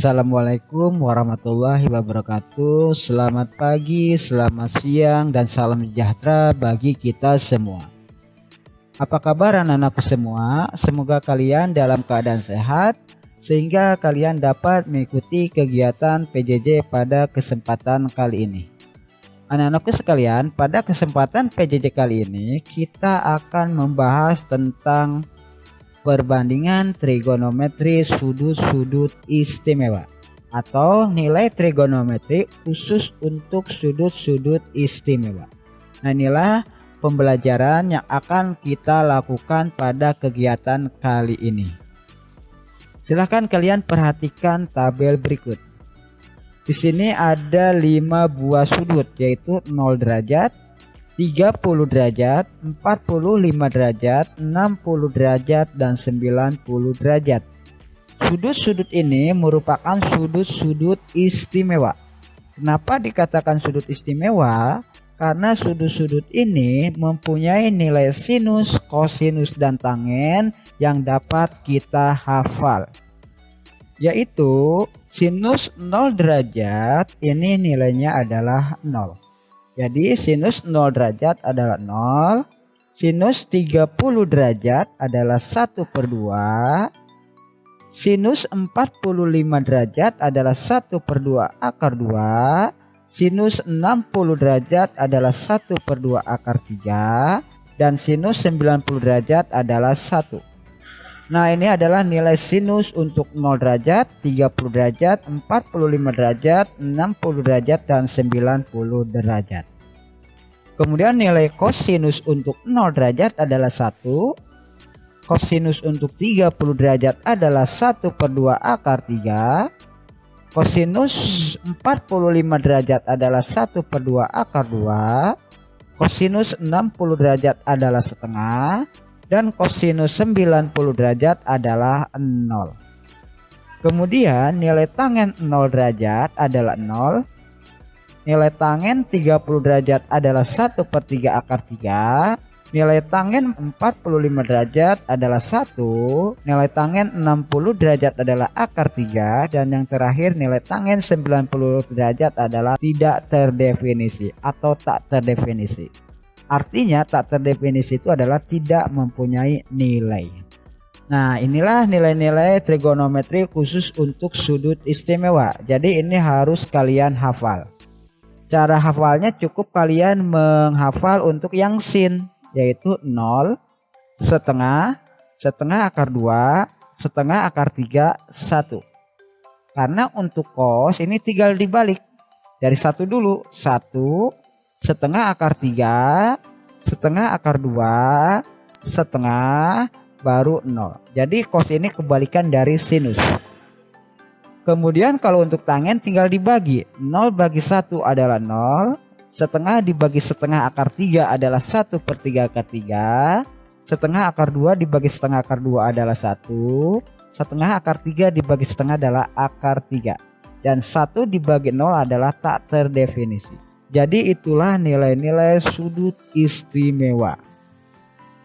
Assalamualaikum warahmatullahi wabarakatuh. Selamat pagi, selamat siang, dan salam sejahtera bagi kita semua. Apa kabar anak-anakku semua? Semoga kalian dalam keadaan sehat sehingga kalian dapat mengikuti kegiatan PJJ pada kesempatan kali ini. Anak-anakku sekalian, pada kesempatan PJJ kali ini kita akan membahas tentang perbandingan trigonometri sudut-sudut istimewa atau nilai trigonometri khusus untuk sudut-sudut istimewa. Nah, inilah pembelajaran yang akan kita lakukan pada kegiatan kali ini. Silahkan kalian perhatikan tabel berikut. Di sini ada 5 buah sudut, yaitu 0 derajat, 30 derajat, 45 derajat, 60 derajat, dan 90 derajat. Sudut-sudut ini merupakan sudut-sudut istimewa. Kenapa dikatakan sudut istimewa? Karena sudut-sudut ini mempunyai nilai sinus, kosinus, dan tangen yang dapat kita hafal. Yaitu sinus 0 derajat ini nilainya adalah 0. Jadi sinus 0 derajat adalah 0, sinus 30 derajat adalah 1/2, sinus 45 derajat adalah 1/2 akar 2, sinus 60 derajat adalah 1/2 akar 3, dan sinus 90 derajat adalah 1. Nah, ini adalah nilai sinus untuk 0 derajat, 30 derajat, 45 derajat, 60 derajat, dan 90 derajat. Kemudian nilai kosinus untuk 0 derajat adalah 1. Kosinus untuk 30 derajat adalah 1/2 akar 3. Kosinus 45 derajat adalah 1/2 akar 2. Kosinus 60 derajat adalah setengah. Dan kosinus 90 derajat adalah 0. Kemudian nilai tangen 0 derajat adalah 0. Nilai tangen 30 derajat adalah 1/3 akar 3. Nilai tangen 45 derajat adalah 1. Nilai tangen 60 derajat adalah akar 3. Dan yang terakhir nilai tangen 90 derajat adalah tidak terdefinisi atau tak terdefinisi. Artinya tak terdefinisi itu adalah tidak mempunyai nilai. Nah, inilah nilai-nilai trigonometri khusus untuk sudut istimewa. Jadi ini harus kalian hafal. Cara hafalnya cukup kalian menghafal untuk yang sin, yaitu 0, setengah, setengah akar 2, setengah akar 3, 1. Karena untuk cos ini tinggal dibalik. Dari 1 dulu, 1, setengah akar 3, setengah akar 2, setengah, baru 0. Jadi cos ini kebalikan dari sinus. Kemudian kalau untuk tangen tinggal dibagi. 0 bagi 1 adalah 0. Setengah dibagi setengah akar 3 adalah 1/3 akar 3. Setengah akar 2 dibagi setengah akar 2 adalah 1. Setengah akar 3 dibagi setengah adalah akar 3. Dan 1 dibagi 0 adalah tak terdefinisi. Jadi itulah nilai-nilai sudut istimewa.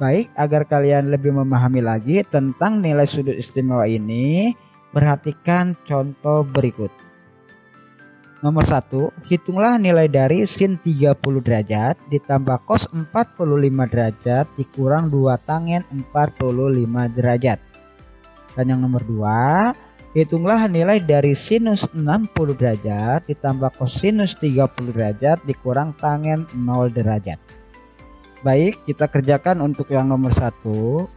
Baik, agar kalian lebih memahami lagi tentang nilai sudut istimewa ini, perhatikan contoh berikut. Nomor 1, hitunglah nilai dari sin 30 derajat ditambah cos 45 derajat dikurang 2 tangen 45 derajat. Dan yang nomor 2, hitunglah nilai dari sinus 60 derajat ditambah kosinus 30 derajat dikurang tangen 0 derajat. Baik, kita kerjakan untuk yang nomor 1.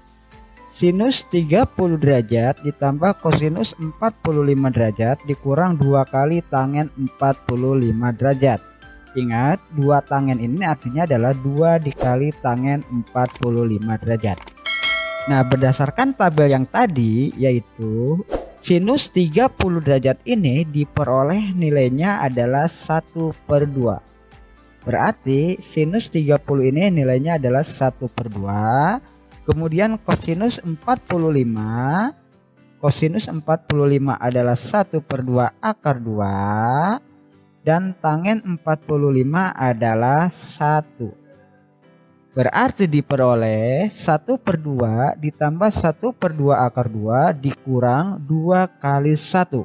Sinus 30 derajat ditambah kosinus 45 derajat dikurang 2 kali tangen 45 derajat. Ingat, 2 tangen ini artinya adalah 2 dikali tangen 45 derajat. Nah, berdasarkan tabel yang tadi, yaitu sinus 30 derajat ini diperoleh nilainya adalah 1/2. Berarti sinus 30 ini nilainya adalah 1/2. Kemudian kosinus 45. Kosinus 45 adalah 1/2 akar 2. Dan tangen 45 adalah 1. Berarti diperoleh 1/2 ditambah 1/2 akar 2 dikurang 2 kali 1.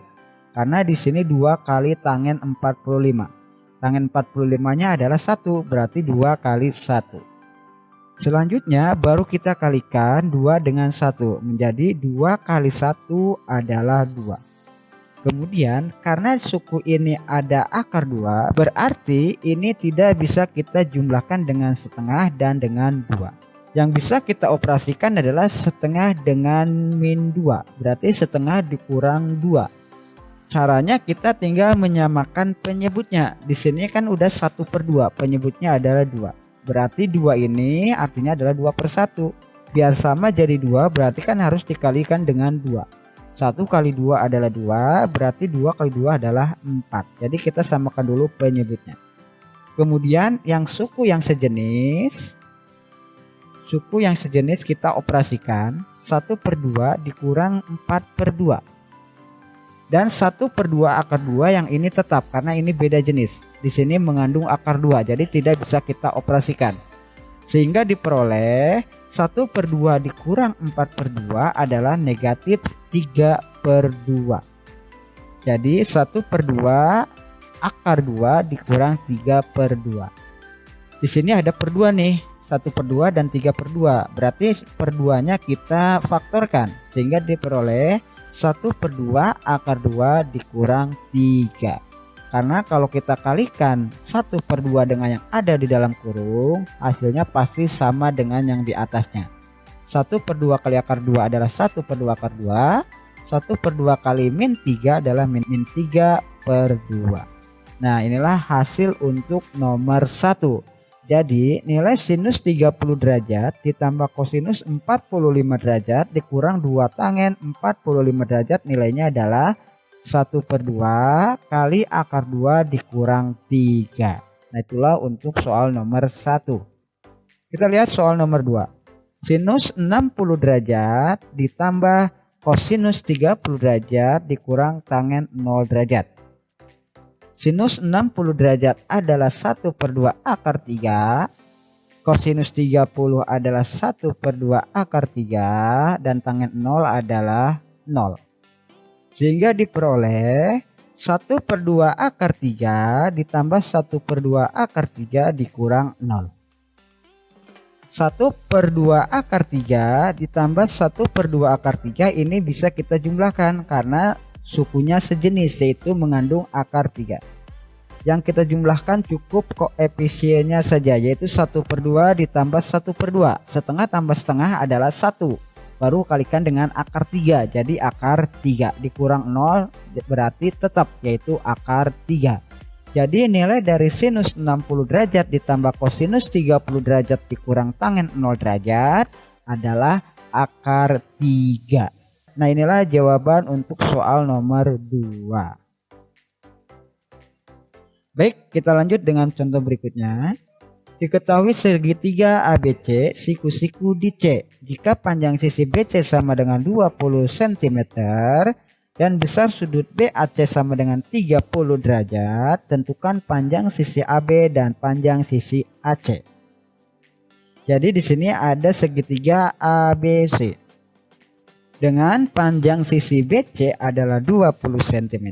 karena di sini 2 kali tangen 45. Tangen 45-nya adalah 1, berarti 2 kali 1. Selanjutnya baru kita kalikan 2 dengan 1, menjadi 2 kali 1 adalah 2. Kemudian karena suku ini ada akar 2, berarti ini tidak bisa kita jumlahkan dengan setengah dan dengan 2. Yang bisa kita operasikan adalah setengah dengan min 2, berarti setengah dikurang 2. Caranya kita tinggal menyamakan penyebutnya. Di sini kan udah 1/2, penyebutnya adalah 2. Berarti 2 ini artinya adalah 2/1. Biar sama jadi 2 berarti kan harus dikalikan dengan 2. 1 kali 2 adalah 2, berarti 2 kali 2 adalah 4. Jadi kita samakan dulu penyebutnya. Kemudian yang suku yang sejenis kita operasikan 1/2 dikurang 4/2. Dan 1/2 akar 2 yang ini tetap karena ini beda jenis. Di sini mengandung akar 2, jadi tidak bisa kita operasikan. Sehingga diperoleh 1/2 dikurang 4/2 adalah negatif 3/2. Jadi 1/2 akar 2 dikurang 3/2. Di sini ada per 2 nih. 1/2 dan 3/2, berarti per 2-nya kita faktorkan sehingga diperoleh 1/2 akar 2 dikurang 3. Karena kalau kita kalikan 1/2 dengan yang ada di dalam kurung, hasilnya pasti sama dengan yang di atasnya. 1/2 kali akar 2 adalah 1/2 akar 2. 1/2 kali min 3 adalah min 3/2. Nah, inilah hasil untuk nomor 1. Jadi nilai sinus 30 derajat ditambah kosinus 45 derajat dikurang 2 tangen 45 derajat nilainya adalah 1/2 kali akar 2 dikurang 3. Nah, itulah untuk soal nomor 1. Kita lihat soal nomor 2. Sinus 60 derajat ditambah kosinus 30 derajat dikurang tangen 0 derajat. Sinus 60 derajat adalah 1/2 akar 3. Kosinus 30 adalah 1/2 akar 3. Dan tangen 0 adalah 0. Sehingga diperoleh 1/2 akar 3 ditambah 1/2 akar 3 dikurang 0. 1/2 akar 3 ditambah 1/2 akar 3 ini bisa kita jumlahkan karena sukunya sejenis yaitu mengandung akar 3. Yang kita jumlahkan cukup koefisiennya saja yaitu 1/2 ditambah 1/2. Setengah tambah setengah adalah 1. Baru kalikan dengan akar 3 jadi akar 3 dikurang 0 berarti tetap yaitu akar 3. Jadi nilai dari sinus 60 derajat ditambah kosinus 30 derajat dikurang tangen 0 derajat adalah akar 3. Nah, inilah jawaban untuk soal nomor 2. Baik, kita lanjut dengan contoh berikutnya. Diketahui segitiga ABC siku-siku di C. Jika panjang sisi BC sama dengan 20 cm dan besar sudut BAC sama dengan 30 derajat, tentukan panjang sisi AB dan panjang sisi AC. Jadi di sini ada segitiga ABC. Dengan panjang sisi BC adalah 20 cm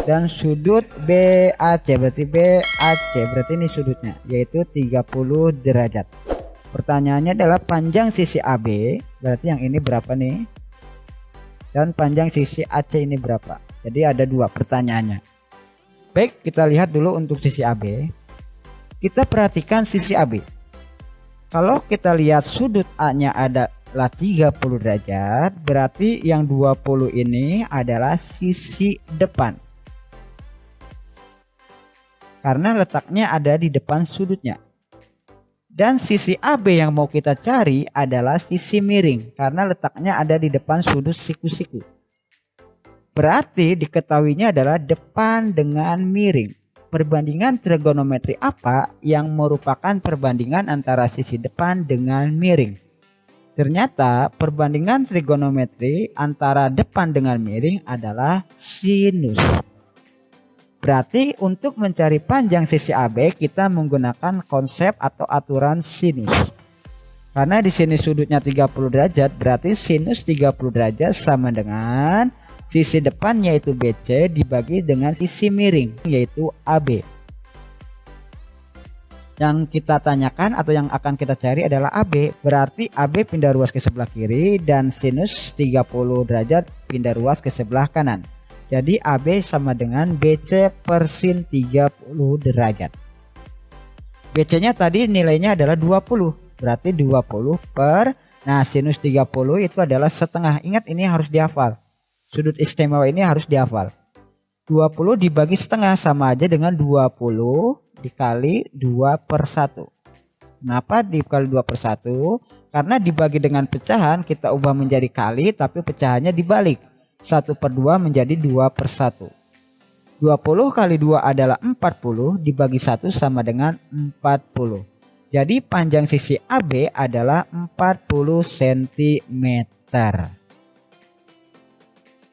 dan sudut BAC berarti ini sudutnya yaitu 30 derajat. Pertanyaannya adalah panjang sisi AB berarti yang ini berapa nih? Dan panjang sisi AC ini berapa? Jadi ada 2 pertanyaannya. Baik, kita lihat dulu untuk sisi AB. Kita perhatikan sisi AB. Kalau kita lihat sudut A-nya adalah 30 derajat, berarti yang 20 ini adalah sisi depan. Karena letaknya ada di depan sudutnya. Dan sisi AB yang mau kita cari adalah sisi miring karena letaknya ada di depan sudut siku-siku. Berarti diketahuinya adalah depan dengan miring. Perbandingan trigonometri apa yang merupakan perbandingan antara sisi depan dengan miring? Ternyata perbandingan trigonometri antara depan dengan miring adalah sinus. Berarti untuk mencari panjang sisi AB kita menggunakan konsep atau aturan sinus. Karena di sini sudutnya 30 derajat berarti sinus 30 derajat sama dengan Sisi depan yaitu BC dibagi dengan sisi miring yaitu AB. Yang kita tanyakan atau yang akan kita cari adalah AB. Berarti AB pindah ruas ke sebelah kiri dan sinus 30 derajat pindah ruas ke sebelah kanan. Jadi AB sama dengan BC per sin 30 derajat. BC-nya tadi nilainya adalah 20. Berarti 20 per, nah sinus 30 itu adalah setengah. Ingat ini harus dihafal. Sudut istimewa ini harus dihafal. 20 dibagi setengah sama aja dengan 20 dikali 2 per 1. Kenapa dikali 2 per 1? Karena dibagi dengan pecahan kita ubah menjadi kali tapi pecahannya dibalik. 1 per 2 menjadi 2 per 1. 20 kali 2 adalah 40 dibagi 1 sama dengan 40. Jadi panjang sisi AB adalah 40 cm.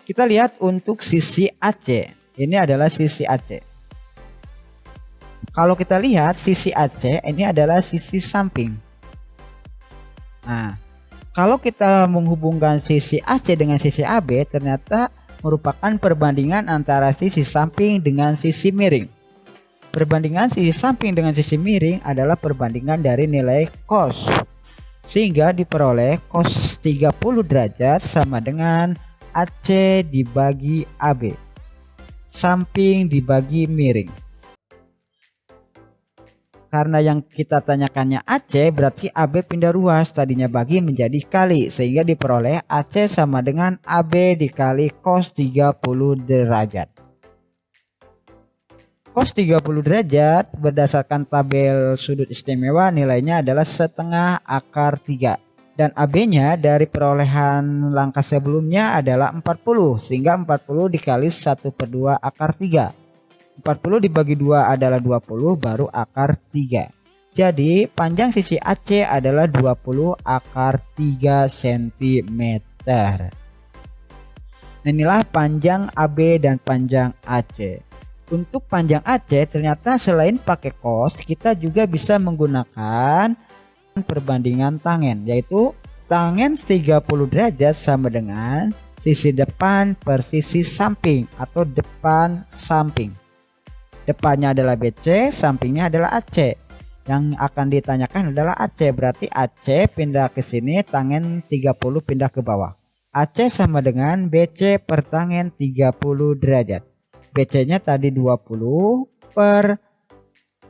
Kita lihat untuk sisi AC. Ini adalah sisi AC. Kalau kita lihat sisi AC ini adalah sisi samping. Nah, kalau kita menghubungkan sisi AC dengan sisi AB ternyata merupakan perbandingan antara sisi samping dengan sisi miring. Perbandingan sisi samping dengan sisi miring adalah perbandingan dari nilai cos. Sehingga diperoleh cos 30 derajat sama dengan AC dibagi AB, samping dibagi miring. Karena yang kita tanyakannya AC berarti AB pindah ruas, tadinya bagi menjadi kali, sehingga diperoleh AC sama dengan AB dikali cos 30 derajat. Cos 30 derajat berdasarkan tabel sudut istimewa nilainya adalah setengah akar 3. Dan AB-nya dari perolehan langkah sebelumnya adalah 40. Sehingga 40 dikali 1 per 2 akar 3. 40 dibagi 2 adalah 20 baru akar 3. Jadi panjang sisi AC adalah 20 akar 3 cm. Inilah panjang AB dan panjang AC. Untuk panjang AC ternyata selain pakai cos kita juga bisa menggunakan perbandingan tangen, yaitu tangen 30 derajat sama dengan sisi depan per sisi samping atau depan samping. Depannya adalah BC, sampingnya adalah AC. Yang akan ditanyakan adalah AC, berarti AC pindah ke sini, tangen 30 pindah ke bawah. AC sama dengan BC per tangen 30 derajat. BC-nya tadi 20 per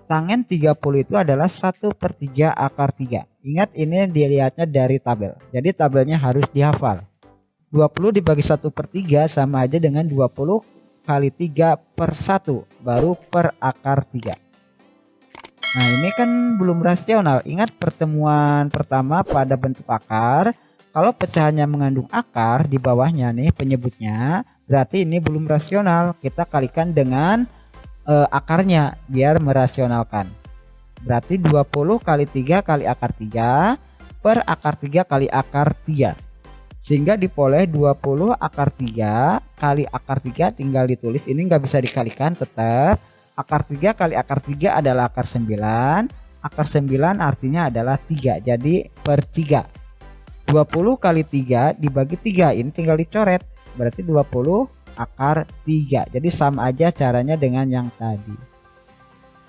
tangen 30 itu adalah 1 per 3 akar 3. Ingat ini dilihatnya dari tabel. Jadi tabelnya harus dihafal. 20 dibagi 1 per 3 sama aja dengan 20 kali 3 per 1. Baru per akar 3. Nah ini kan belum rasional. Ingat pertemuan pertama pada bentuk akar. Kalau pecahannya mengandung akar di bawahnya nih penyebutnya. Berarti ini belum rasional. Kita kalikan dengan akarnya biar merasionalkan. Berarti 20 kali 3 kali akar 3 per akar 3 kali akar 3. Sehingga diperoleh 20 akar 3 kali akar 3 tinggal ditulis. Ini nggak bisa dikalikan tetap. Akar 3 kali akar 3 adalah akar 9. Akar 9 artinya adalah 3. Jadi per 3. 20 kali 3 dibagi 3. Ini tinggal dicoret. Berarti 20 akar 3. Jadi sama aja caranya dengan yang tadi.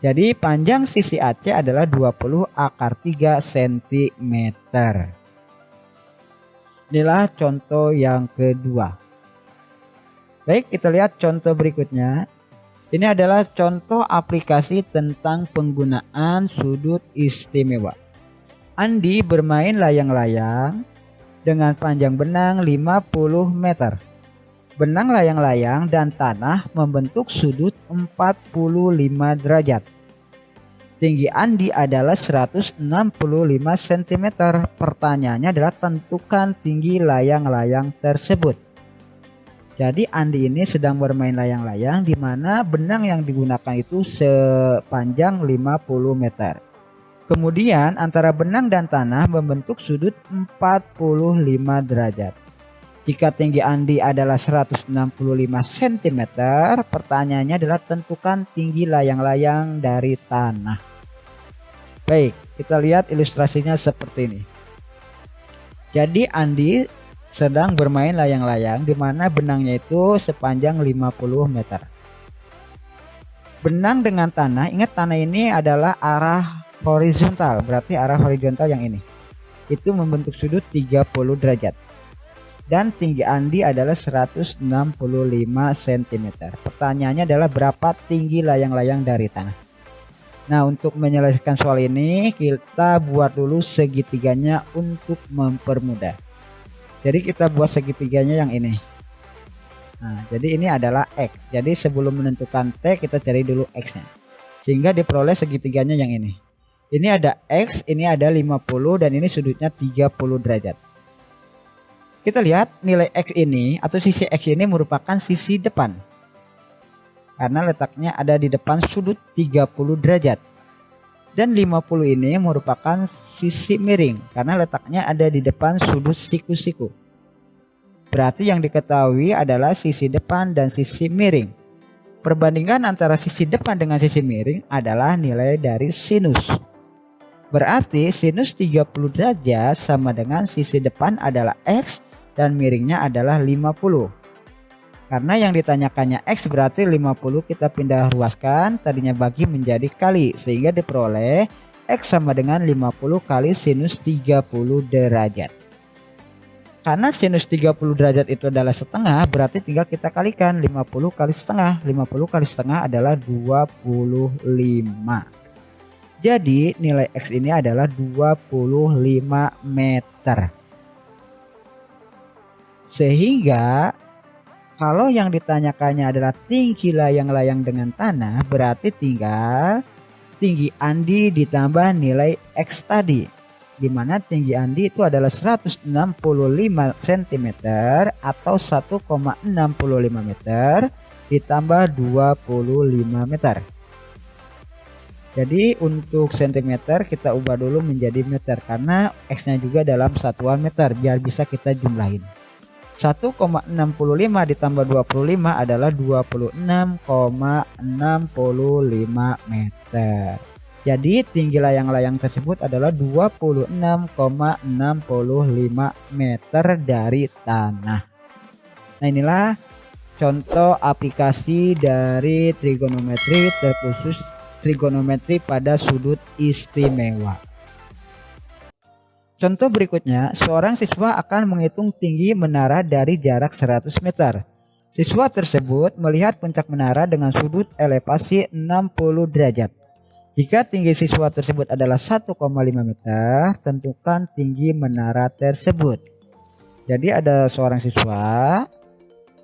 Jadi panjang sisi AC adalah 20 akar 3 cm. Inilah contoh yang kedua. Baik, kita lihat contoh berikutnya. Ini adalah contoh aplikasi tentang penggunaan sudut istimewa. Andi bermain layang-layang dengan panjang benang 50 meter. Benang layang-layang dan tanah membentuk sudut 45 derajat. Tinggi Andi adalah 165 cm. Pertanyaannya adalah tentukan tinggi layang-layang tersebut. Jadi Andi ini sedang bermain layang-layang di mana benang yang digunakan itu sepanjang 50 meter. Kemudian antara benang dan tanah membentuk sudut 45 derajat. Jika tinggi Andi adalah 165 cm, pertanyaannya adalah tentukan tinggi layang-layang dari tanah. Baik, kita lihat ilustrasinya seperti ini. Jadi Andi sedang bermain layang-layang di mana benangnya itu sepanjang 50 meter. Benang dengan tanah, ingat tanah ini adalah arah horizontal, berarti arah horizontal yang ini. Itu membentuk sudut 30 derajat. Dan tinggi Andi adalah 165 cm. Pertanyaannya adalah berapa tinggi layang-layang dari tanah. Nah, untuk menyelesaikan soal ini kita buat dulu segitiganya untuk mempermudah. Jadi kita buat segitiganya yang ini. Nah, jadi ini adalah X. Jadi sebelum menentukan T kita cari dulu X-nya. Sehingga diperoleh segitiganya yang ini. Ini ada X, ini ada 50 dan ini sudutnya 30 derajat. Kita lihat nilai X ini atau sisi X ini merupakan sisi depan. Karena letaknya ada di depan sudut 30 derajat. Dan 50 ini merupakan sisi miring karena letaknya ada di depan sudut siku-siku. Berarti yang diketahui adalah sisi depan dan sisi miring. Perbandingan antara sisi depan dengan sisi miring adalah nilai dari sinus. Berarti sinus 30 derajat sama dengan sisi depan adalah X dan miringnya adalah 50. Karena yang ditanyakannya X berarti 50 kita pindah ruaskan, tadinya bagi menjadi kali. Sehingga diperoleh X sama dengan 50 kali sinus 30 derajat. Karena sinus 30 derajat itu adalah setengah, berarti tinggal kita kalikan 50 kali setengah. 50 kali setengah adalah 25. Jadi nilai X ini adalah 25 meter. Sehingga kalau yang ditanyakannya adalah tinggi layang-layang dengan tanah, berarti tinggal tinggi Andi ditambah nilai X tadi. Di mana tinggi Andi itu adalah 165 cm atau 1,65 meter ditambah 25 meter. Jadi untuk cm kita ubah dulu menjadi meter karena X-nya juga dalam satuan meter biar bisa kita jumlahin. 1,65 ditambah 25 adalah 26,65 meter. Jadi tinggi layang-layang tersebut adalah 26,65 meter dari tanah. Nah, inilah contoh aplikasi dari trigonometri, terkhusus trigonometri pada sudut istimewa. Contoh berikutnya, seorang siswa akan menghitung tinggi menara dari jarak 100 meter. Siswa tersebut melihat puncak menara dengan sudut elevasi 60 derajat. Jika tinggi siswa tersebut adalah 1,5 meter, tentukan tinggi menara tersebut. Jadi ada seorang siswa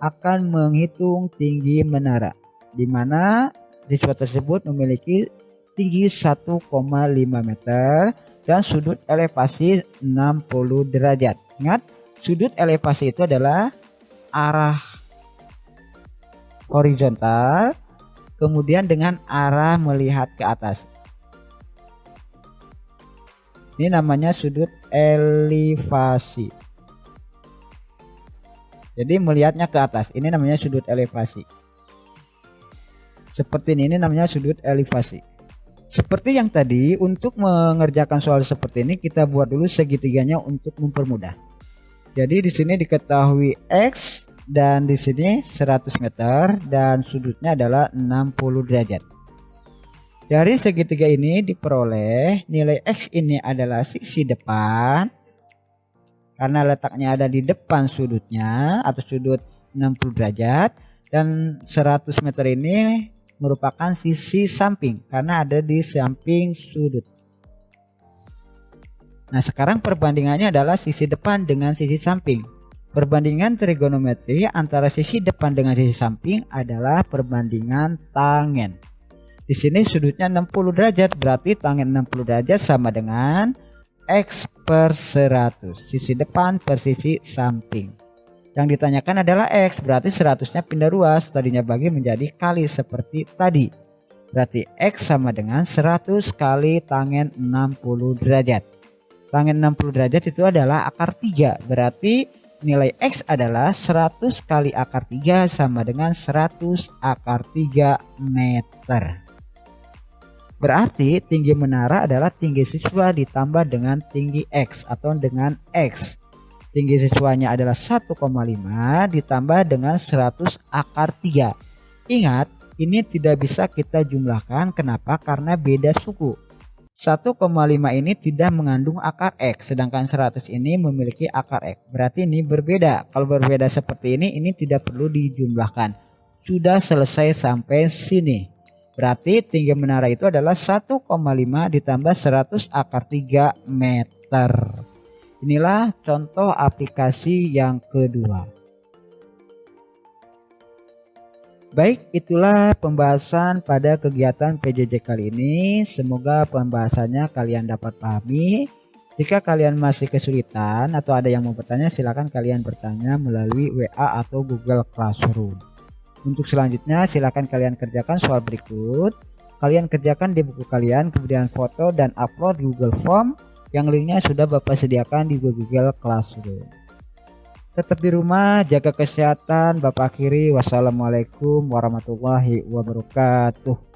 akan menghitung tinggi menara, di mana siswa tersebut memiliki tinggi 1,5 meter dan sudut elevasi 60 derajat. Ingat, sudut elevasi itu adalah arah horizontal kemudian dengan arah melihat ke atas. Ini namanya sudut elevasi. Jadi melihatnya ke atas, ini namanya sudut elevasi. Seperti ini namanya sudut elevasi. Seperti yang tadi, untuk mengerjakan soal seperti ini kita buat dulu segitiganya untuk mempermudah. Jadi di sini diketahui X dan di sini 100 meter dan sudutnya adalah 60 derajat. Dari segitiga ini diperoleh nilai X ini adalah sisi depan karena letaknya ada di depan sudutnya atau sudut 60 derajat, dan 100 meter ini merupakan sisi samping karena ada di samping sudut. Nah, sekarang perbandingannya adalah sisi depan dengan sisi samping. Perbandingan trigonometri antara sisi depan dengan sisi samping adalah perbandingan tangen. Di sini sudutnya 60 derajat, berarti tangen 60 derajat sama dengan X per 100. Sisi depan per sisi samping. Yang ditanyakan adalah X, berarti 100-nya pindah ruas, tadinya bagi menjadi kali seperti tadi. Berarti X sama dengan 100 kali tangen 60 derajat. Tangen 60 derajat itu adalah akar 3, berarti nilai X adalah 100 kali akar 3 sama dengan 100 akar 3 meter. Berarti tinggi menara adalah tinggi siswa ditambah dengan tinggi X atau dengan X. Tinggi siswanya adalah 1,5 ditambah dengan 100 akar 3. Ingat, ini tidak bisa kita jumlahkan. Kenapa? Karena beda suku. 1,5 ini tidak mengandung akar X, sedangkan 100 ini memiliki akar X. Berarti ini berbeda. Kalau berbeda seperti ini tidak perlu dijumlahkan. Sudah selesai sampai sini. Berarti tinggi menara itu adalah 1,5 ditambah 100 akar 3 meter. Inilah contoh aplikasi yang kedua. Baik, itulah pembahasan pada kegiatan PJJ kali ini. Semoga pembahasannya kalian dapat pahami. Jika kalian masih kesulitan atau ada yang mau bertanya, silakan kalian bertanya melalui WA atau Google Classroom. Untuk selanjutnya silakan kalian kerjakan soal berikut. Kalian kerjakan di buku kalian, kemudian foto dan upload di Google Form yang linknya sudah Bapak sediakan di Google Classroom. Tetap di rumah, jaga kesehatan. Bapak akhiri, wassalamualaikum warahmatullahi wabarakatuh.